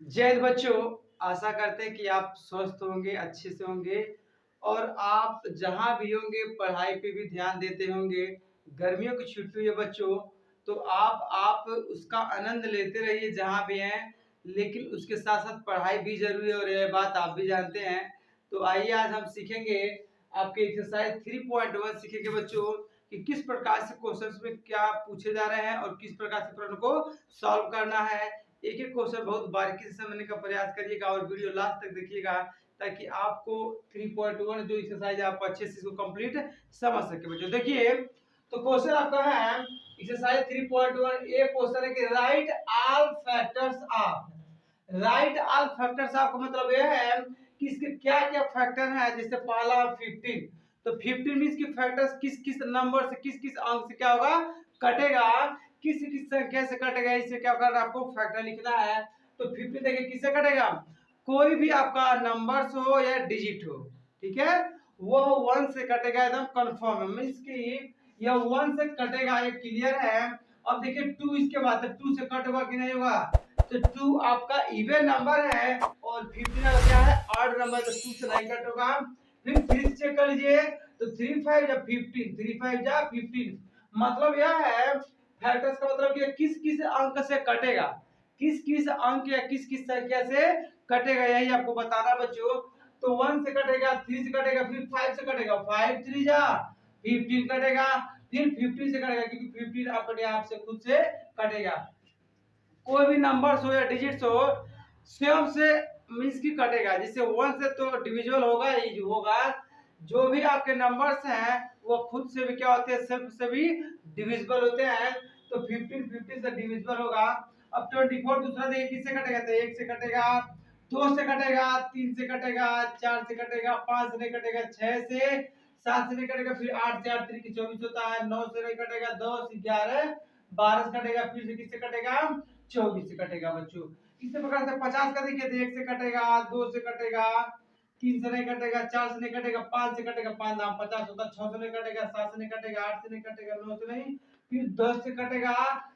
जय हिंद बच्चों। आशा करते हैं कि आप स्वस्थ होंगे, अच्छे से होंगे और आप जहाँ भी होंगे पढ़ाई पे भी ध्यान देते होंगे। गर्मियों की छुट्टी है बच्चों, तो आप उसका आनंद लेते रहिए जहाँ भी हैं, लेकिन उसके साथ साथ पढ़ाई भी जरूरी है और यह बात आप भी जानते हैं। तो आइए आज हम सीखेंगे आपके एक्सरसाइज 3.1 सीखेंगे बच्चों कि किस प्रकार से क्वेश्चंस में क्या पूछे जा रहे हैं और किस प्रकार से प्रश्न को सॉल्व करना है। एक एक क्वेश्चन बहुत बारीकी से समझने का प्रयास करिएगा और वीडियो लास्ट तक देखिएगा ताकि आपको 3.1 जो एक्सरसाइज आप अच्छे से इसको कंप्लीट समझ सके बच्चों। देखिए तो क्वेश्चन आपका है एक्सरसाइज 3.1। ए क्वेश्चन है कि right all factors of. Right all factors of का मतलब यह है कि इसके क्या क्या फैक्टर है। जैसे पहला 15, तो 15 मींस की फैक्टर्स किस किस नंबर से किस किस अंक से क्या होगा कटेगा, किस किस संख्या से कटेगा, इससे क्या होगा आपको फैक्टर लिखना है। तो 15 देखिए किससे कटेगा, कोई भी आपका नंबर्स हो या डिजिट हो, ठीक है, वो 1 से कटेगा, एकदम कंफर्म है। मींस की यह 1 से कटेगा, ये क्लियर है। अब देखिए 2 इसके बाद 2 से कट होगा कि नहीं होगा, तो 2 आपका इवन नंबर है और 15 क्या है ऑड नंबर, तो 2 से नहीं कट होगा। फिर 3 चेक कर लीजिए, तो 3 5 या 15, 3 5 जा 15, मतलब यह है फैक्टर्स का मतलब कि किस किस अंक से कटेगा, किस किस अंक या किस किस संख्या से कटेगा, यही आपको बताना बच्चों। तो 1 से कटेगा, 3 से कटेगा, फिर 5 से कटेगा, 5 3 जा 15 कटेगा, फिर 50 से कटेगा क्योंकि 15 अपने आप से खुद से कटेगा। कोई भी नंबर्स हो या डिजिट्स हो स्वयं से मींस की कटेगा, जिससे 1 से तो डिविजिबल होगा ही होगा। जो भी आपके नंबर्स हैं वो खुद से भी क्या होते हैं, सेल्फ से भी डिविजिबल होते हैं। तो 15 50 से डिविजिबल होगा। अब 24 दूसरा देखिए किससे कटेगा, तो 1 से कटेगा, 2 से कटेगा, 3 से कटेगा, 4 से कटेगा, 5 से नहीं कटेगा, 6 से, 7 से नहीं कटेगा, फिर 8 से 8 3 24 होता है, 9 से नहीं कटेगा, 10 11 12 से कटेगा, फिर से किससे कटेगा 24 से कटेगा बच्चों। इसी प्रकार से 50 का देखिए, तो 1 से कटेगा, 2 से कटेगा, 3 से नहीं कटेगा, 4 से नहीं कटेगा, 5 से कटेगा, 5 दाम 50 होता है, 6 से नहीं कटेगा, 7 से नहीं कटेगा, 8 से नहीं कटेगा, 9 से नहीं, फिर 10 से कटेगा,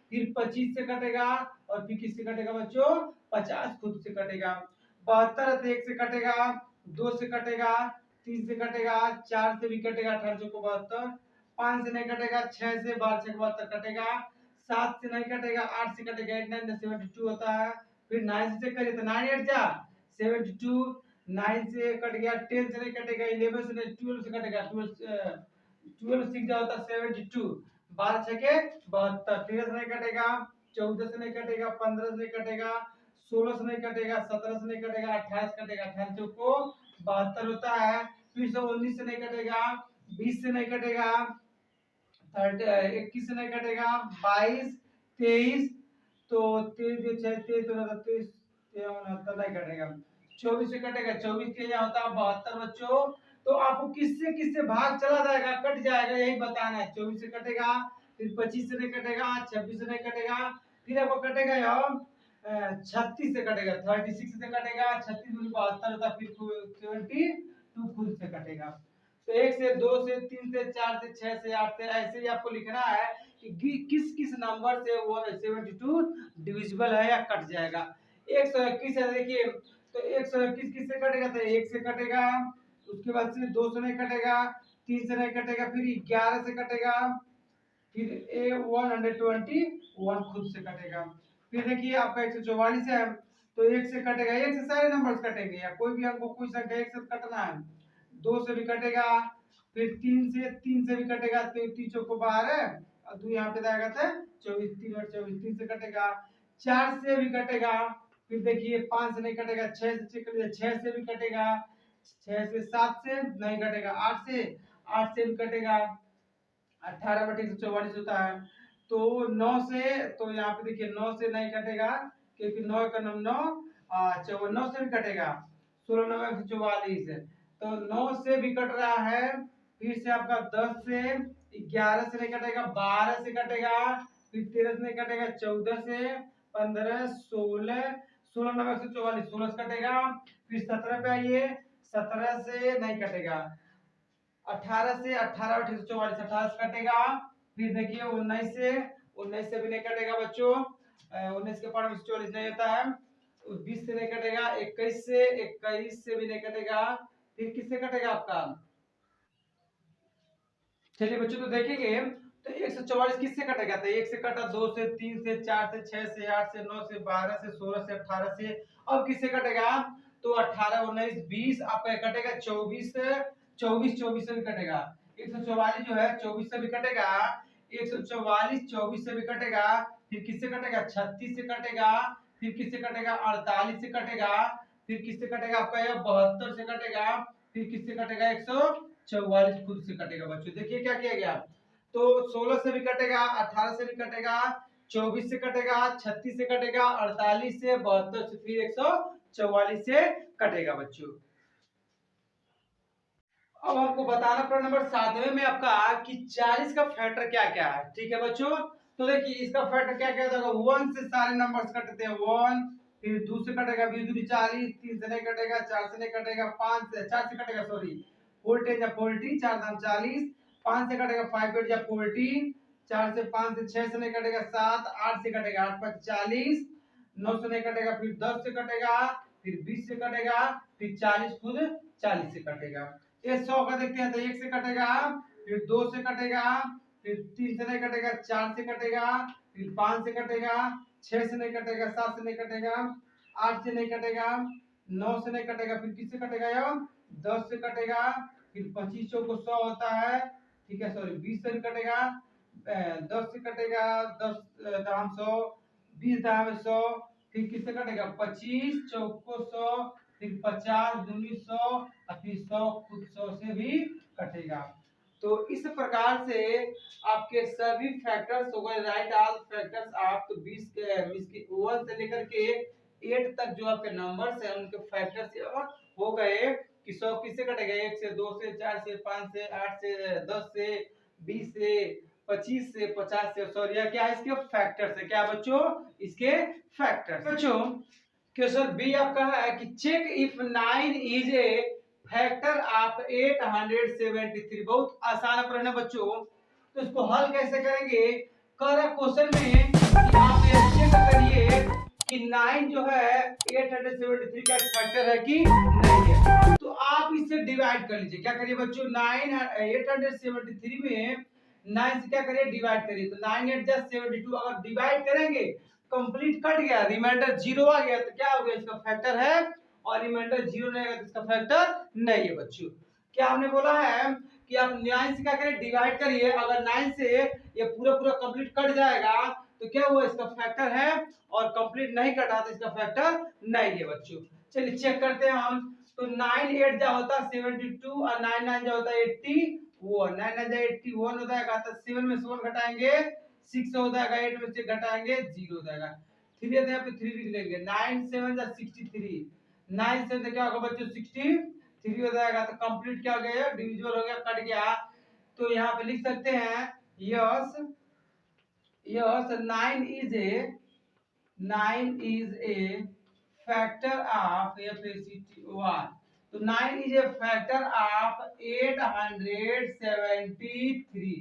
फिर 25 से कटेगा और फिर किससे कटेगा बच्चों 50 खुद से कटेगा। 72 1 से कटेगा, 2 से कटेगा, 3 से कटेगा, 4 से भी कटेगा, 18 को 72, 5 से नहीं कटेगा, 6 से 12 से 72 कटेगा, 7 से नहीं कटेगा, 8 से कटेगा, 8 9 72 होता है। फिर 9 से चेक करिए, तो 9 8 जा 72, 9 से कट गया, 10 से नहीं कटेगा, 11 से नहीं, 12 से कटेगा, 12 6 जा होता है 72, 12 6 के 72, 13 से नहीं कटेगा, 14 से नहीं कटेगा, 15 से नहीं कटेगा, 16 से नहीं कटेगा, 17 से नहीं कटेगा, 28 कटेगा, 28 को 72 होता है। फिर से 19 से नहीं कटेगा, 20 से नहीं कटेगा, 21 से नहीं कटेगा, 22 23, तो 23 23 29 उनहत्तर नहीं कटेगा, 24 से कटेगा, 24 के यहाँ होता है 72 बच्चों। तो आपको किससे किससे भाग चला जाएगा, कट जाएगा, यही बताना है। 24 से कटेगा, फिर 25 से नहीं कटेगा, 26 से नहीं कटेगा, फिर आपको कटेगा यह 36 से कटेगा, 36 से कटेगा, 36 में 72 होता है, फिर 72 खुद से कटेगा। तो 1 से 2 से 3 से 4 से 6 से 8 से ऐसे ही आपको लिखना है कि किस किस नंबर से वो 72 डिविजिबल है या कट जाएगा। 121 है देखिए, तो 121 किससे कटेगा, तो 1 से कटेगा, उसके बाद से 2 से नहीं कटेगा, 3 से नहीं कटेगा, फिर 11 से कटेगा, फिर ए 121 खुद से कटेगा। फिर देखिए आपका 144 है, तो 1 से कटेगा, 1 से सारे नंबर्स कटेंगे या कोई भी हमको कोई संख्या 1 से कटना है। 2 से भी कटेगा, फिर 3 से भी कटेगा, तो 3 चौको 12 और 2 यहाँ पे जाएगा तो 24 3 और 24 3 से कटेगा, 4 से भी कटेगा, फिर देखिए 5 से नहीं कटेगा, 6 से चेक करिए, 6 से भी कटेगा, 6 से 7 से नहीं कटेगा, 8 से भी कटेगा, 18 बटे 144 होता है। तो 9 से, तो यहाँ पे देखिए 9 से नहीं कटेगा क्योंकि 9 का नाम 9, 9 से भी कटेगा, 16 9 144, तो 9 से भी कट रहा है। फिर से आपका 10 से, 11 से नहीं कटेगा, 12 से कटेगा, फिर 13 से नहीं कटेगा, 14 से, 15 16, 16 9 144 16 से कटेगा, फिर 17 पे आइए, 17 से नहीं कटेगा, 18 से 18 और 144 18 से कटेगा, फिर देखिए 19 से भी नहीं कटेगा बच्चों, 19 के पार में 44 नहीं होता है, 20 से नहीं कटेगा, 21 से भी नहीं कटेगा, फिर किससे कटेगा आपका? चलिए बच्चों तो देखेंगे, तो 144 किससे कटेगा? तो एक से कटा, दो से, तीन से, चार से, छह से, आठ से, नौ से, 12 से, 16 से, 18 से। अब किससे कटेगा? तो 18, 19, 20 आपका कटेगा, 24 से, 24 से भी कटेगा। 144 जो है 24 से भी कटेगा, 144 24 से भी कटेगा, फिर किससे कटेगा? 36 से कटेगा, फिर किससे कटेगा? 48 से कटेगा, फिर किससे कटेगा आपका? यह 72 से कटेगा, फिर किससे कटेगा? 144 खुद से कटेगा बच्चों। देखिए क्या किया गया, तो 16 से भी कटेगा, 18 से भी कटेगा, 24 से कटेगा, 36 से कटेगा, 48 से, 72 से, फिर 144 से कटेगा बच्चों। अब हमको बताना पड़ा नंबर 7वें में आपका कि 40 का फैक्टर क्या क्या है। ठीक है बच्चों, तो देखिए इसका फैक्टर क्या क्या होगा। 1 से सारे नंबर्स कटते हैं, 1, फिर 2 से कटेगा 20 दूनी 40, 3 से नहीं कटेगा, 4 से नहीं कटेगा, 5 से 4 से कटेगा, सॉरी 4 10 या 40, 4 दाम 40, 5 से कटेगा 5 8 या 14, 4 से 5 से 6 से नहीं कटेगा 7, 8 से कटेगा 8 5 40, 9 से नहीं कटेगा, फिर 10 से कटेगा, फिर 20 से कटेगा, फिर 40 खुद 40 से कटेगा। ये 100 का देखते हैं, तो 1 से कटेगा, फिर 2 से कटेगा, फिर 3 से नहीं कटेगा, 4 से कटेगा, फिर 5 से कटेगा, 6 से नहीं कटेगा, 7 से नहीं कटेगा, 8 से नहीं कटेगा, 9 से नहीं कटेगा, फिर किससे कटेगा? यह 10 से कटेगा, फिर 25 चौको 100 होता है, ठीक है, सॉरी 20 से भी कटेगा, 10 से कटेगा, 10 दाम 100, 20 दाम 100, फिर किससे कटेगा? 25 चौको 100, फिर 50 दूनी 100, और फिर 100 खुद 100 से भी कटेगा। तो इस प्रकार से आपके सभी फैक्टर्स हो गए, राइट ऑल फैक्टर्स आप तो 20 के 1 से लेकर के 8 तक जो आपके नंबर्स हैं उनके फैक्टर्स हो गए कि 100 किससे कटेगा? 1 से, 2 से, 4 से, 5 से, 8 से, 10 से, 20 से, 25 से, 50 से, सॉरी यह क्या है? इसके फैक्टर्स है। क्या बच्चों? इसके फैक्टर्स। बच्चों क्वेश्चन बी आपका है कि check if 9 is a factor of 873। बहुत आसान प्रश्न है बच्चों, तो इसको हल कैसे करेंगे? कर क्वेश्चन में कि आप ये चेक करिए कि 9 जो है 873 का फैक्टर है कि नहीं है। तो आप इसे डिवाइड कर लीजिए। क्या करिए बच्चों? 9 873 में 9 से क्या करिए? डिवाइड करिए। तो 9 8 जा 72, अगर डिवाइड करेंगे कंप्लीट कट गया, रिमाइंडर 0 आ गया, तो क्या हो गया? इसका फैक्टर है। और रिमाइंडर 0 नहीं आएगा तो इसका फैक्टर नहीं है बच्चों। क्या हमने बोला है कि आप 9 से क्या करें? डिवाइड करिए। अगर 9 से ये पूरा पूरा कंप्लीट कट जाएगा तो क्या हुआ? इसका फैक्टर है, और कंप्लीट नहीं कटा तो इसका फैक्टर नहीं है बच्चों। चलिए चेक करते हैं हम। तो 9 8 जा होता है 72, और 9 9 जा होता है 81, 9 9 जा 81 हो जाएगा, तो 7 में से 1 घटाएंगे 6 हो जाएगा, 8 में से घटाएंगे 0 हो जाएगा। 3 है तो यहाँ पे 3 लिख लेंगे। 9 7 जा 63, 9 से क्या होगा बच्चों? 63 हो जाएगा। तो कंप्लीट क्या हो गया? डिविजिबल हो गया, कट गया। तो यहाँ पे लिख सकते हैं yes yes 9 is a factor of FACT1। तो 9 is a factor of 873।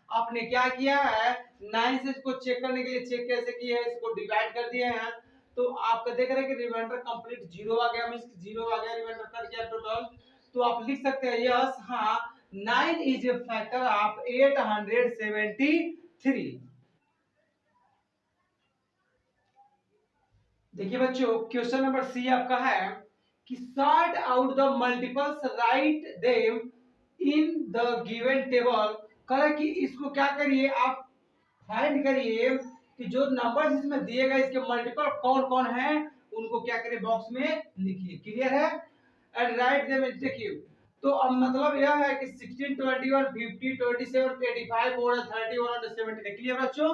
आपने क्या किया है? 9 से इसको चेक करने के लिए चेक कैसे किया है? इसको डिवाइड कर दिए हैं, तो आपका देख रहे हैं कि रिमाइंडर कंप्लीट 0 आ गया, मींस 0 आ गया, रिमाइंडर कट गया टोटल। तो आप लिख सकते हैं यस, हाँ 9 is a factor of 873। देखिए बच्चों क्वेश्चन नंबर सी आपका है कि sort out the multiples, write them in the given table. कह कि इसको क्या करिए? आप फाइंड करिए कि जो नंबर्स इसमें दिए गए इसके मल्टीपल कौन कौन है, उनको क्या करिए? बॉक्स में लिखिए। क्लियर है? And write them. देखिए तो अब मतलब यह है कि 16 21 50 27 85 और 31 और 70। क्लियर बच्चों?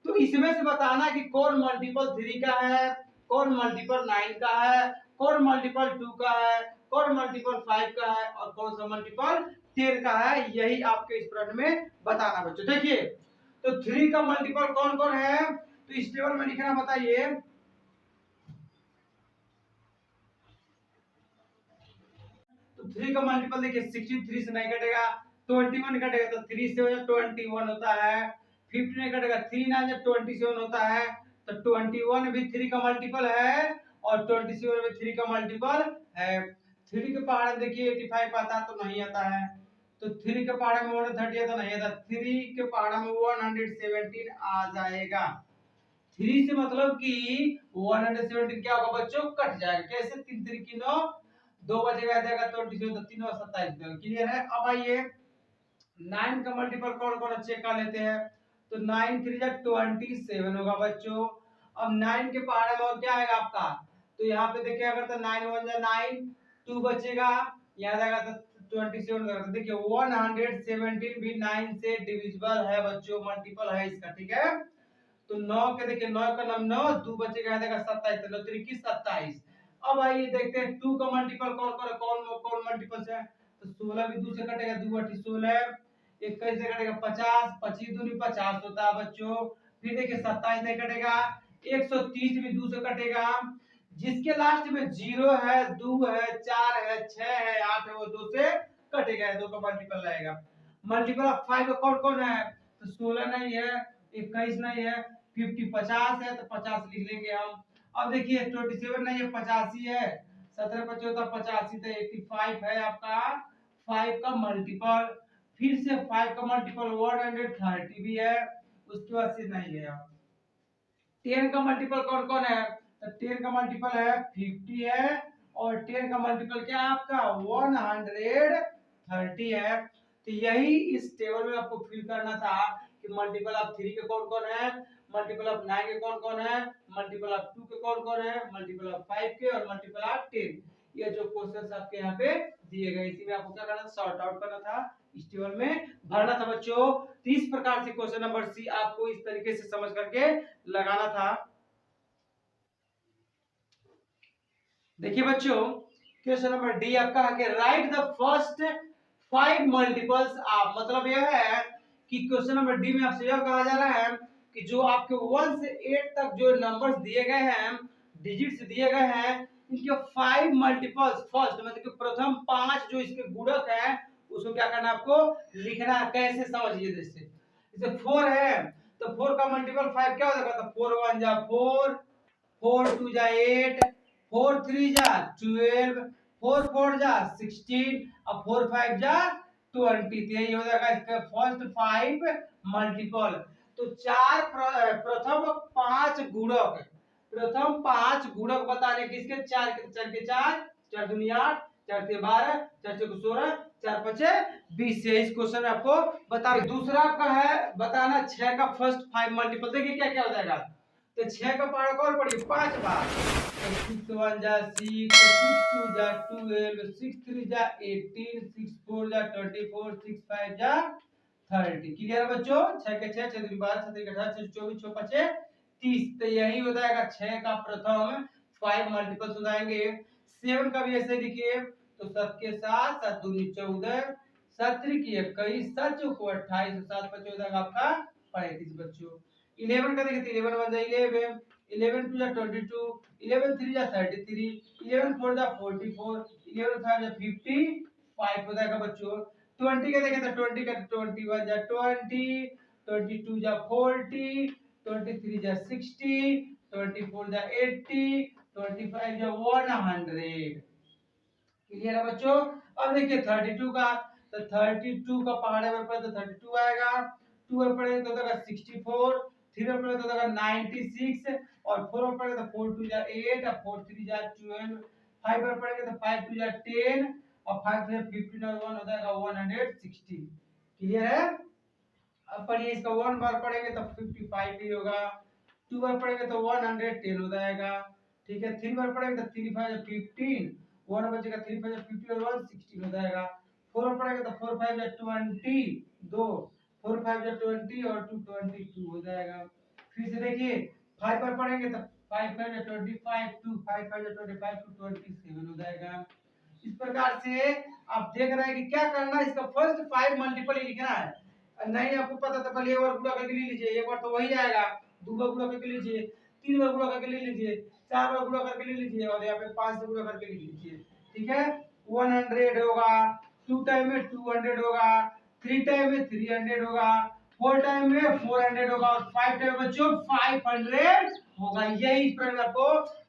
तो इसमें से बताना कि कौन मल्टीपल 3 का है, कौन मल्टीपल 9 का है, कौन मल्टीपल 2 का है, कौन मल्टीपल 5 का है, और कौन सा मल्टीपल 10 का है। यही आपके इस प्रश्न में बताना बच्चों। देखिए तो 3 का मल्टीपल कौन कौन है, तो इस टेबल में लिखना, बताइए। तो 3 का मल्टीपल देखिए 63 से नहीं कटेगा, 21 कटेगा तो 3 से हो जाए 21 होता है, 50 नहीं कटेगा 3 आ जाए 27 होता है, तो 21 भी 3 का मल्टीपल है, और 27 में 3 का मल्टीपल है। 3 के पहाड़ में देखिए 85 आता तो नहीं आता है, तो 3 के पहाड़ में 130 तो नहीं आता, 3 के पहाड़ में 117 आ जाएगा। 3 से मतलब कि 117 क्या होगा बच्चों, कट जाएगा। कैसे, 3 3 की 9, 2 बचेगा, जाएगा 27, तो 3 और 27। क्लियर है। अब आइए 9 का मल्टीपल कौन कौन चेक कर लेते हैं। तो 9 3 जा 27 होगा बच्चों। अब 9 के पहाड़ में और क्या आएगा आपका, तो यहाँ पे देखिए अगर तो 9 1 जा 9, 2 बचेगा, यहाँ जाएगा तो 27 होगा। देखिए 117 भी 9 से डिविजिबल है बच्चों, मल्टीपल है इसका, ठीक है। तो 9 के देखिए 9 का नाम 9, 2 बचेगा, यहाँ जाएगा 27, तो 9 3 की 27। अब आइए देखते हैं 2 का मल्टीपल कौन कौन कौन कौन मल्टीपल है। तो 16 भी 2 से कटेगा, 2 8 16, 21 से कटेगा 50, 25 दूनी 50 होता है बच्चों। फिर देखिए 27 से कटेगा, 130 भी 2 से कटेगा, जिसके लास्ट में 0 है, 2 है, 4 है, 6 है, 8 है, वो 2 से कटेगा, 2 का मल्टीपल रहेगा। मल्टीपल ऑफ 5 कौन कौन है, तो 16 नहीं है, 21 नहीं है, 50 50 है, तो 50 लिख लेंगे हम। अब देखिए 27 नहीं है, 85 है, 17 25 होता 85, तो 85 है आपका 5 का मल्टीपल। फिर से 5 का मल्टीपल 130 भी है, उसके बाद से नहीं है। 10 का मल्टीपल कौन कौन है, तो 10 का मल्टीपल है 50 है, और 10 का मल्टीपल क्या है आपका 130 है। तो यही इस टेबल में आपको फिल करना था कि मल्टीपल ऑफ 3 के कौन कौन है, मल्टीपल ऑफ 9 के कौन कौन है, मल्टीपल ऑफ 2 के कौन कौन है, मल्टीपल ऑफ 5 के, और मल्टीपल ऑफ 10। ये जो क्वेश्चंस आपके यहाँ पे दिए गए, इसी में आपको क्या करना था, सॉर्ट आउट करना था, इस टेबल में भरना था बच्चों। 30 प्रकार से क्वेश्चन नंबर सी आपको इस तरीके से समझ करके लगाना था। देखिए बच्चों क्वेश्चन नंबर डी आपका है कि right the first 5 multiples of, मतलब यह है कि क्वेश्चन नंबर डी में आपसे यह कहा जा रहा है कि जो आपके 1 से 8 तक जो नंबर्स दिए गए हैं, डिजिट्स दिए गए हैं, इनके 5 मल्टीपल्स, फर्स्ट मतलब कि प्रथम 5 जो इसके गुणक है, उसको क्या करना है आपको लिखना है। कैसे समझिए, जैसे 4 है, तो 4 का मल्टीपल 5 क्या हो जाएगा, तो 4 1 जा 4, 4 2 जा 8, 4 3 जा 12, 4 4 जा 16, और 4 5 जा 20। यही हो जाएगा इसका फर्स्ट 5 मल्टीपल। तो प्रथम 5 गुणक, प्रथम 5 गुणक बताने के इसके 4 के 4 के 4, 4 दूनी 8, 4 से 12, 4 से 16, 4 5 20 से इस क्वेश्चन में आपको बता। दूसरा का है बताना 6 का फर्स्ट 5 मल्टीपल। देखिए क्या क्या हो जाएगा, तो 6 का पावर और पड़ी 5 बार, तो 6 1 जा 6, 6 2 जा 12, 6 3 जा 18, 6 4 जा 24, 6 5 जा 30। क्लियर है बच्चों। 6 के 6, 6 12, 6 18, 6 24, 6 5 30। तो यही हो जाएगा 6 का प्रथम 5 मल्टीपल्स हो जाएंगे। 7 का भी ऐसे लिखिए, तो 7 के 7, 7 दूनी 14, 7 की 21, 7 को 28, 7 5 हो जाएगा आपका 35 बच्चों। 11 का देखिए 11 1 जा 11, 11 2 जा 22, 11 3 जा 33, 11 4 जा 44, 11 5 जा 55 हो जाएगा बच्चों। 20 का देखें तो 20 का 21 जा 20, 22 जा 40, 23 जा 60, 24 जा 80, 25 जा 100। क्लियर है बच्चों। अब देखिए 32 का, तो 32 का पहाड़े में पड़े तो 32 आएगा, 2 में पड़ेगा तो होगा 64, 3 में पड़ेगा तो होगा 96, और 4 में पड़ेगा तो 4 2 जा 8, और 4 3 जा 12, 5 में पड़ेगा तो 5 2 जा 10, और 5 से 15 और 1 हो जाएगा 160। क्लियर है। अब पढ़िए इसका 1 बार पढ़ेंगे तो 55 ही होगा, 2 बार पढ़ेंगे तो 110 हो जाएगा, ठीक है। 3 बार पढ़ेंगे तो 3 5 15, 1 बचेगा 3 5 15 और 116 हो जाएगा। 4 बार पढ़ेंगे तो 4 5 20, 2 4 5 20 और 2 22 हो जाएगा। फिर से देखिए 5 बार पढ़ेंगे तो 5 5 25, 2 5 5 25 to 27 हो जाएगा। इस प्रकार से आप देख रहे हैं कि क्या करना है, इसका फर्स्ट 5 मल्टीपल ही लिखना है। नहीं आपको पता तो पहले एक बार गुणा करके ले लीजिए, एक बार तो वही आएगा, 2 बार गुणा करके लीजिए, 3 बार गुणा करके ले लीजिए, 4 बार गुणा करके ले लीजिए, और यहाँ पे 5 से गुणा करके लिख लीजिए, ठीक है। 100 होगा, 2 टाइम में 200 होगा, 3 टाइम में 300 होगा, 4 टाइम में 400 होगा, और 5 टाइम में जो 500 होगा। यही इस प्रकार आपको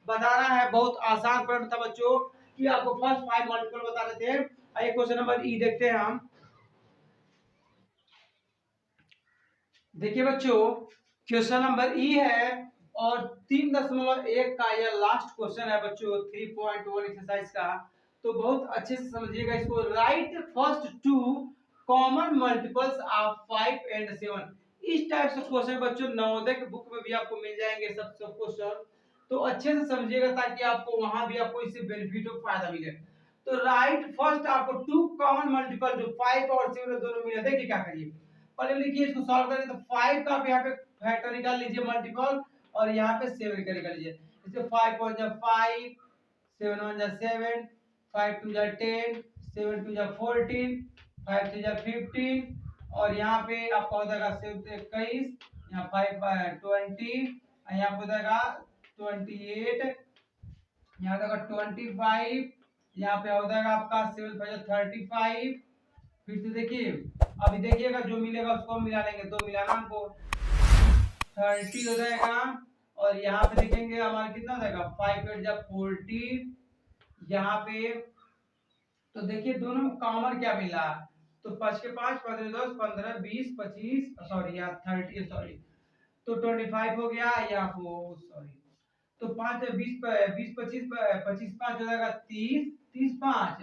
बताना है। बहुत आसान प्रश्न था बच्चों कि आपको फर्स्ट 5 मल्टीपल बता रहे थे। आइए क्वेश्चन नंबर ई देखते हैं हम। देखिए बच्चों, क्वेश्चन नंबर ई है और 3.1 का यह लास्ट क्वेश्चन है बच्चों, 3.1 एक्सरसाइज का। तो बहुत अच्छे से समझिएगा इसको। Write first two common multiples of 5 and 7। इस टाइप से क्वेश्चन बच्चों नवोदय की बुक में भी आपको मिल जाएंगे सब क्वेश्चन। तो अच्छे से समझिएगा ताकि आपको वहां भी आपको इससे बेनिफिट और फायदा मिले। तो राइट फर्स्ट आपको टू कॉमन मल्टीपल जो 5 और 7 दोनों मिले, देखिए क्या करिए। पहले लिखिए इसको सॉल्व करें तो 5 का आप यहाँ पे फैक्टर निकाल लीजिए मल्टीपल, और यहाँ पे 7 का निकाल लीजिए। इससे 5 1 जा 5, 7 1 जा 7, 5 2 जा 10, 7 2 जा 14, 5 3 जा 15, और यहाँ पे आपका हो जाएगा 7 21, यहाँ 5 20, यहाँ पे हो जाएगा 28, यहाँ जाएगा 25, यहाँ पे हो जाएगा आपका 7 5 35। फिर से देखिए, अभी देखिएगा जो मिलेगा उसको मिला लेंगे, तो मिलाना हमको 30 हो जाएगा, और यहाँ पे देखेंगे हमारा कितना हो जाएगा 5 8 जा 40। यहाँ पे तो देखिए दोनों में कॉमन क्या मिला, तो 5 के 5 15 10 15 20 25, सॉरी यहाँ 30 सॉरी, तो 25 हो गया, यहाँ को सॉरी, तो 5 20 20 25 25 5 हो जाएगा 30, 30 5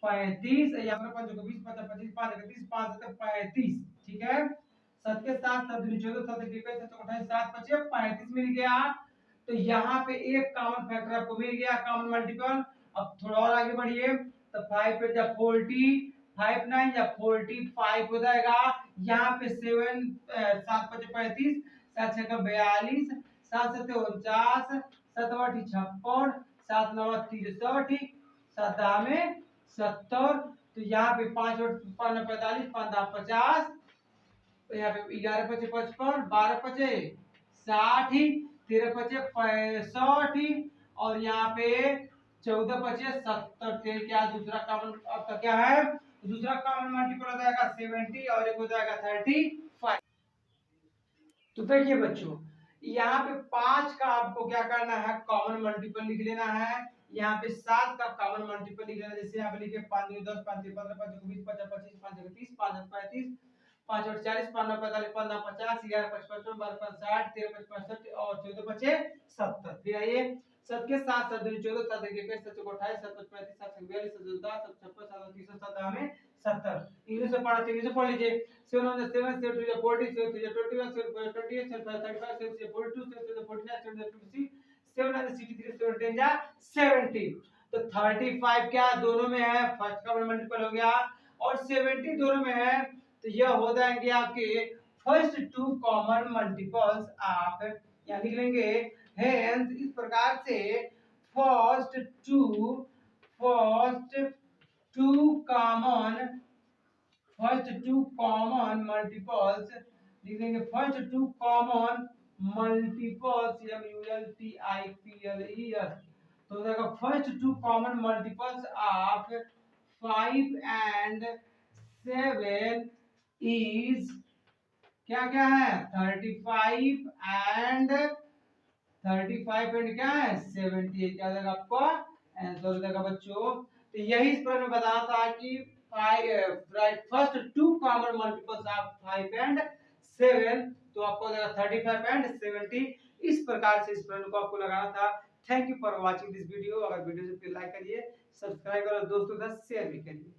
35, यहाँ पर 5 को 20 5 25 5 31 5 35, ठीक है। 7 के 7 7 दूनी 14 7 के 21 7 28 7 5 35 मिल गया। तो यहाँ पे एक कॉमन फैक्टर आपको मिल गया, कॉमन मल्टीपल। अब थोड़ा और आगे बढ़िए, तो 5 8 जा 40, 5 9 जा 45 हो जाएगा। यहाँ पे 7 7 5 35, 7 6 का 42, 7 7 49, 7 8 56, 7 9 63, 7 में 70। तो यहाँ पे 5 और 5 45, 5 50, तो यहाँ पे 11 5 55, 12 5 60, 13 5 65, और यहाँ पे 14 5 70 थे। क्या दूसरा कॉमन आपका क्या है, दूसरा कॉमन मल्टीपल हो जाएगा 70, और एक हो जाएगा 35। तो देखिए बच्चों, यहाँ पे 5 का आपको क्या करना है, कॉमन मल्टीपल लिख लेना है। यहाँ पे 7 का कॉमन मल्टीपल लिख लेना, जैसे यहाँ पे लिखे 5 2 10 5 3 15 5 2 20 5 25 5 1 30 5 8 35, 5 8 40, 5 9 45, 5 9 50, 11 5 55, 12 5 60, 13 5 65, और 14 5 70। फिर आइए 7 के 7 7 2 14, 7 1 21, 7 2 28, 7 5 35, 7 42, 7 2 10, 7 56, 7 30, 7 में 70। इंग्लिश से पढ़ा, इंग्लिश से पढ़ लीजिए। 7 1 7 7 2 40, 7 3 21, 7 4 28, 7 5 35, 7 6 42, 7 7 49, 7 8 56, 7 9 63, 7 10 जा 70। तो 35 क्या दोनों में है, फर्स्ट का मल्टीपल हो गया, और 70 दोनों में है। तो यह हो जाएंगे आपके फर्स्ट टू कॉमन मल्टीपल्स। आप यहाँ लिख लेंगे, हेंस इस प्रकार से फर्स्ट टू कॉमन मल्टीपल्स लिख लेंगे, first two common multiples MULTIPLES। तो देखो first two common multiples of 5 and 7 is क्या क्या है, 35 एंड 35 एंड क्या है 70। क्या देगा आपको आंसर देगा बच्चों। तो यही इस प्रश्न में बताना था कि write first two common multiples of 5 and 7, तो आपको देगा 35 एंड 70। इस प्रकार से इस प्रश्न को आपको लगाना था। Thank you for watching this video. अगर वीडियो से लाइक करिए, सब्सक्राइब और दोस्तों के साथ शेयर भी करिए।